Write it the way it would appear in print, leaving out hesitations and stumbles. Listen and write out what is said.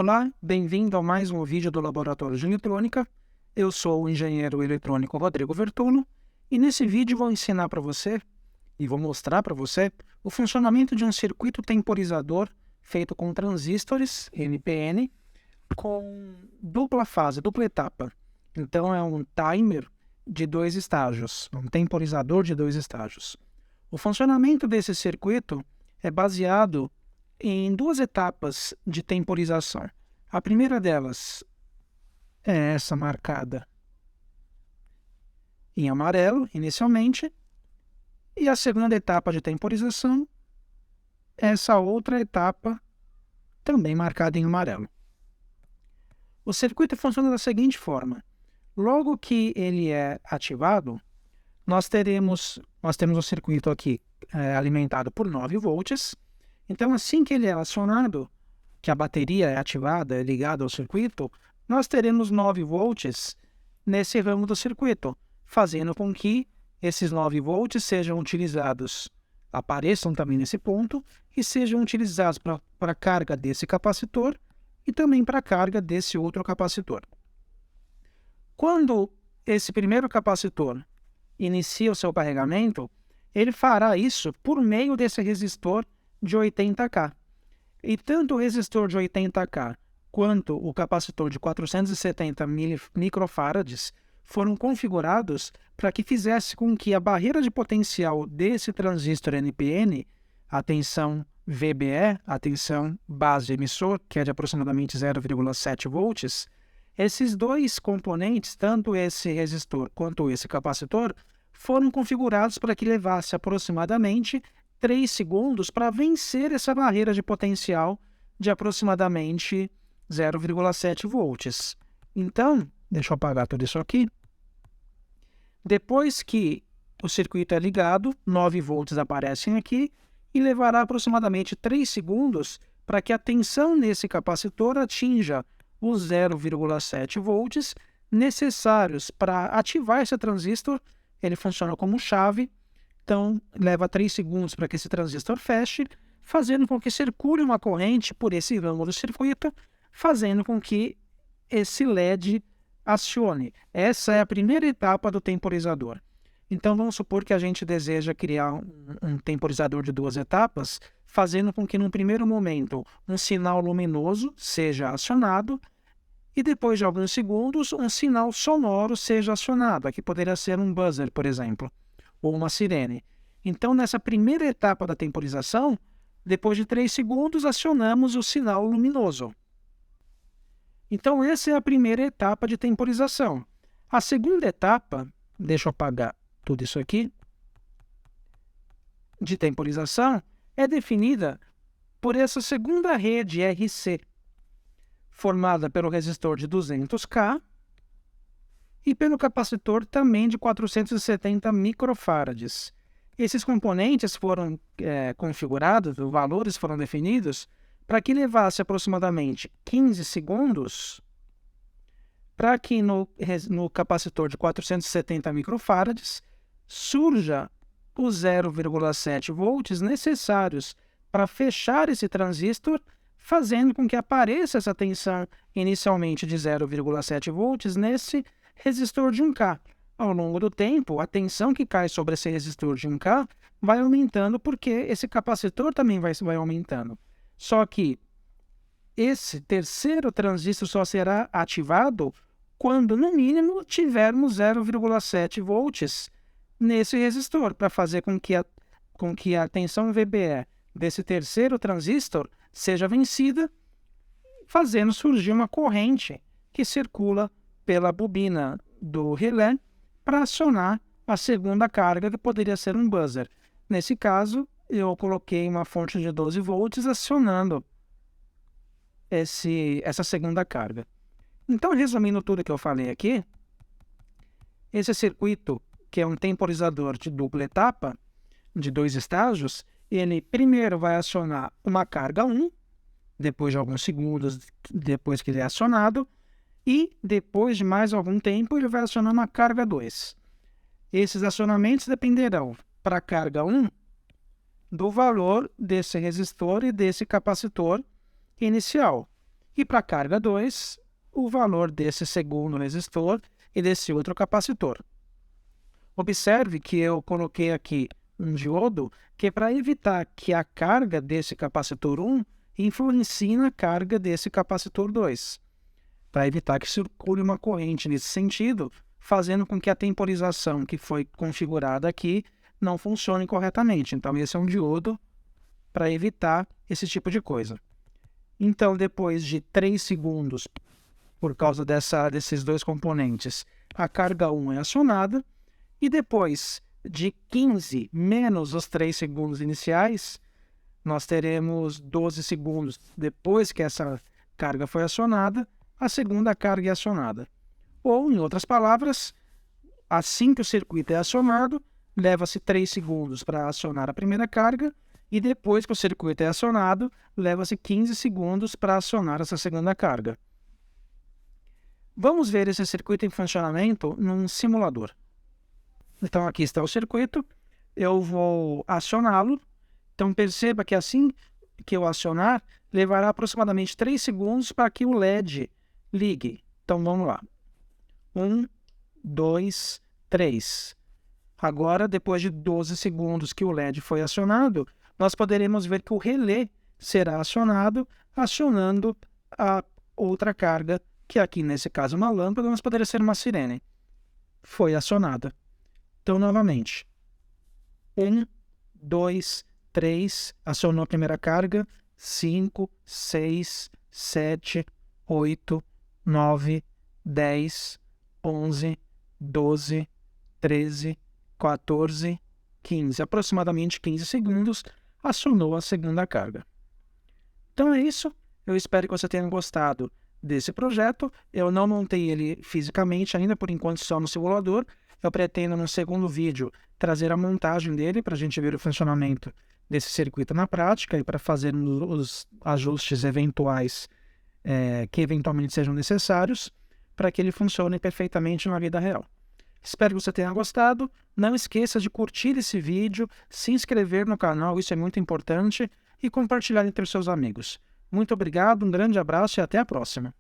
Olá, bem-vindo a mais um vídeo do Laboratório de Eletrônica. Eu sou o engenheiro eletrônico Rodrigo Vertulo e nesse vídeo vou ensinar para você e vou mostrar para você o funcionamento de um circuito temporizador feito com transistores NPN com dupla fase, dupla etapa. Então é um timer de 2 estágios, um temporizador de 2 estágios. O funcionamento desse circuito é baseado em 2 etapas de temporização. A primeira delas é essa marcada em amarelo, inicialmente, e a segunda etapa de temporização é essa outra etapa, também marcada em amarelo. O circuito funciona da seguinte forma: logo que ele é ativado, nós temos o circuito aqui alimentado por 9 volts. Então, assim que ele é acionado, que a bateria é ativada, é ligada ao circuito, nós teremos 9 volts nesse ramo do circuito, fazendo com que esses 9 volts sejam utilizados, apareçam também nesse ponto, e sejam utilizados para a carga desse capacitor e também para a carga desse outro capacitor. Quando esse primeiro capacitor inicia o seu carregamento, ele fará isso por meio desse resistor de 80K. E tanto o resistor de 80K quanto o capacitor de 470 microfarads foram configurados para que fizesse com que a barreira de potencial desse transistor NPN, a tensão VBE, a tensão base emissor, que é de aproximadamente 0,7 volts, esses dois componentes, tanto esse resistor quanto esse capacitor, foram configurados para que levasse aproximadamente 3 segundos para vencer essa barreira de potencial de aproximadamente 0,7 volts. Então, deixa eu apagar tudo isso aqui. Depois que o circuito é ligado, 9 volts aparecem aqui e levará aproximadamente 3 segundos para que a tensão nesse capacitor atinja os 0,7 volts necessários para ativar esse transistor. Ele funciona como chave. Então, leva 3 segundos para que esse transistor feche, fazendo com que circule uma corrente por esse ramo do circuito, fazendo com que esse LED acione. Essa é a primeira etapa do temporizador. Então, vamos supor que a gente deseja criar um temporizador de 2 etapas, fazendo com que, num primeiro momento, um sinal luminoso seja acionado e, depois de alguns segundos, um sinal sonoro seja acionado. Aqui poderia ser um buzzer, por exemplo, ou uma sirene. Então, nessa primeira etapa da temporização, depois de 3 segundos, acionamos o sinal luminoso. Então, essa é a primeira etapa de temporização. A segunda etapa, deixa eu apagar tudo isso aqui, de temporização, é definida por essa segunda rede RC, formada pelo resistor de 200K, e pelo capacitor também de 470 microfarads. Esses componentes foram configurados, os valores foram definidos, para que levasse aproximadamente 15 segundos para que no capacitor de 470 microfarads surja os 0,7 volts necessários para fechar esse transistor, fazendo com que apareça essa tensão inicialmente de 0,7 volts nesse resistor de 1K. Ao longo do tempo, a tensão que cai sobre esse resistor de 1K vai aumentando porque esse capacitor também vai aumentando. Só que esse terceiro transistor só será ativado quando, no mínimo, tivermos 0,7 volts nesse resistor, para fazer com que a tensão VBE desse terceiro transistor seja vencida, fazendo surgir uma corrente que circula pela bobina do relé para acionar a segunda carga, que poderia ser um buzzer. Nesse caso, eu coloquei uma fonte de 12 volts acionando essa segunda carga. Então, resumindo tudo que eu falei aqui, esse circuito, que é um temporizador de dupla etapa, de 2 estágios, ele primeiro vai acionar uma carga 1, depois de alguns segundos depois que ele é acionado, e depois de mais algum tempo ele vai acionar uma carga 2. Esses acionamentos dependerão, para a carga 1, do valor desse resistor e desse capacitor inicial. E para a carga 2, o valor desse segundo resistor e desse outro capacitor. Observe que eu coloquei aqui um diodo que é para evitar que a carga desse capacitor 1 influencie na carga desse capacitor 2, para evitar que circule uma corrente nesse sentido, fazendo com que a temporização que foi configurada aqui não funcione corretamente. Então, esse é um diodo para evitar esse tipo de coisa. Então, depois de 3 segundos, por causa desses dois componentes, a carga 1 é acionada, e depois de 15 menos os 3 segundos iniciais, nós teremos 12 segundos depois que essa carga foi acionada, a segunda carga é acionada. Ou, em outras palavras, assim que o circuito é acionado, leva-se 3 segundos para acionar a primeira carga, e depois que o circuito é acionado, leva-se 15 segundos para acionar essa segunda carga. Vamos ver esse circuito em funcionamento num simulador. Então, aqui está o circuito, eu vou acioná-lo. Então, perceba que assim que eu acionar, levará aproximadamente 3 segundos para que o LED ligue. Então, vamos lá. 1, 2, 3. Agora, depois de 12 segundos que o LED foi acionado, nós poderemos ver que o relé será acionado, acionando a outra carga, que aqui, nesse caso, uma lâmpada, mas poderia ser uma sirene. Foi acionada. Então, novamente, 1, 2, 3, acionou a primeira carga, 5, 6, 7, 8, 9, 10, 11, 12, 13, 14, 15. Aproximadamente 15 segundos, acionou a segunda carga. Então é isso. Eu espero que você tenha gostado desse projeto. Eu não montei ele fisicamente ainda, por enquanto só no simulador. Eu pretendo, no segundo vídeo, trazer a montagem dele para a gente ver o funcionamento desse circuito na prática e para fazer os ajustes eventuais que eventualmente sejam necessários para que ele funcione perfeitamente na vida real. Espero que você tenha gostado. Não esqueça de curtir esse vídeo, se inscrever no canal, isso é muito importante, e compartilhar entre os seus amigos. Muito obrigado, um grande abraço e até a próxima.